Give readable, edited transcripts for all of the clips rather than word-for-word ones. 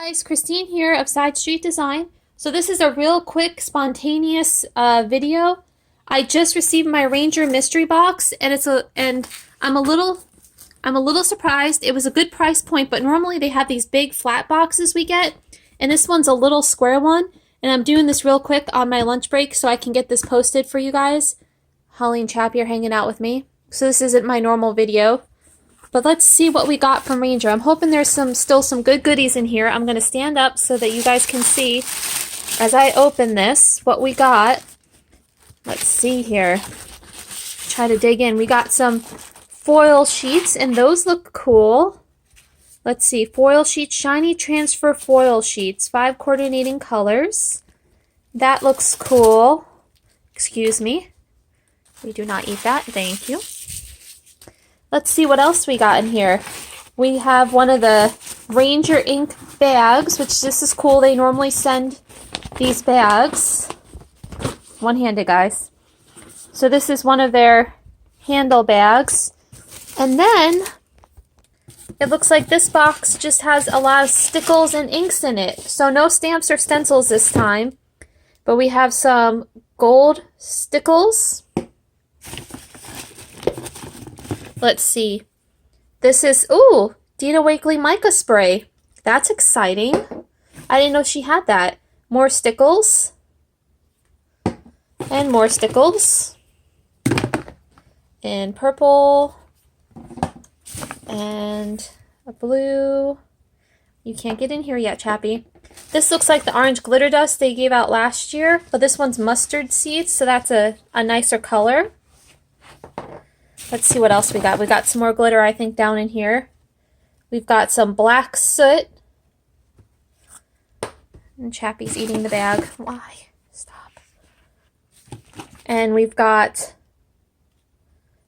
Guys, Christine here of Side Street Design. So this is a real quick, spontaneous video. I just received my Ranger mystery box, and I'm a little surprised. It was a good price point, but normally they have these big flat boxes we get, and this one's a little square one. And I'm doing this real quick on my lunch break so I can get this posted for you guys. Holly and Chappie are hanging out with me, so this isn't my normal video. But let's see what we got from Ranger. I'm hoping there's still some good goodies in here. I'm going to stand up so that you guys can see as I open this what we got. Let's see here. Try to dig in. We got some foil sheets, and those look cool. Let's see. Foil sheets, shiny transfer foil sheets, 5 coordinating colors. That looks cool. Excuse me. We do not eat that. Thank you. Let's see what else we got in here. We have one of the Ranger ink bags, which this is cool. They normally send these bags. One-handed, guys. So this is one of their handle bags. And then it looks like this box just has a lot of stickles and inks in it. So no stamps or stencils this time. But we have some gold stickles. Let's see. This is, ooh, Dina Wakley mica spray. That's exciting. I didn't know she had that. More stickles. And more stickles. And purple. And a blue. You can't get in here yet, Chappie. This looks like the orange glitter dust they gave out last year, but this one's mustard seeds, so that's a nicer color. Let's see what else we got. We got some more glitter, I think, down in here. We've got some black soot. And Chappie's eating the bag. Why? Stop. And we've got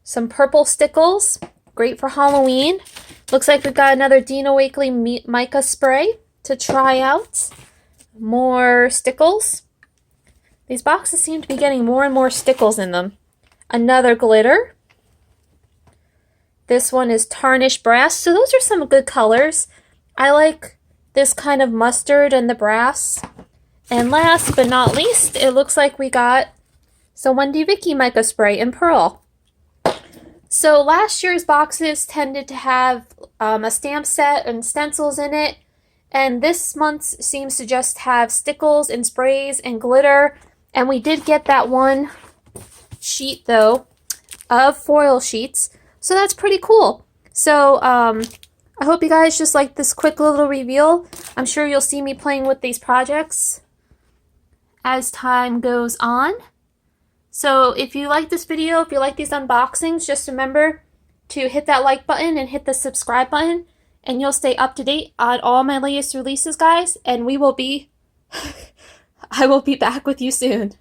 some purple stickles. Great for Halloween. Looks like we've got another Dina Wakley mica spray to try out. More stickles. These boxes seem to be getting more and more stickles in them. Another glitter. This one is tarnished brass. So those are some good colors. I like this kind of mustard and the brass. And last but not least, it looks like we got some Wendy Vicky mica spray in pearl. So last year's boxes tended to have a stamp set and stencils in it. And this month's seems to just have stickles and sprays and glitter. And we did get that one sheet, though, of foil sheets. So that's pretty cool. So I hope you guys just like this quick little reveal. I'm sure you'll see me playing with these projects as time goes on. So if you like this video, if you like these unboxings, just remember to hit that like button and hit the subscribe button, and you'll stay up to date on all my latest releases, guys. And I will be back with you soon.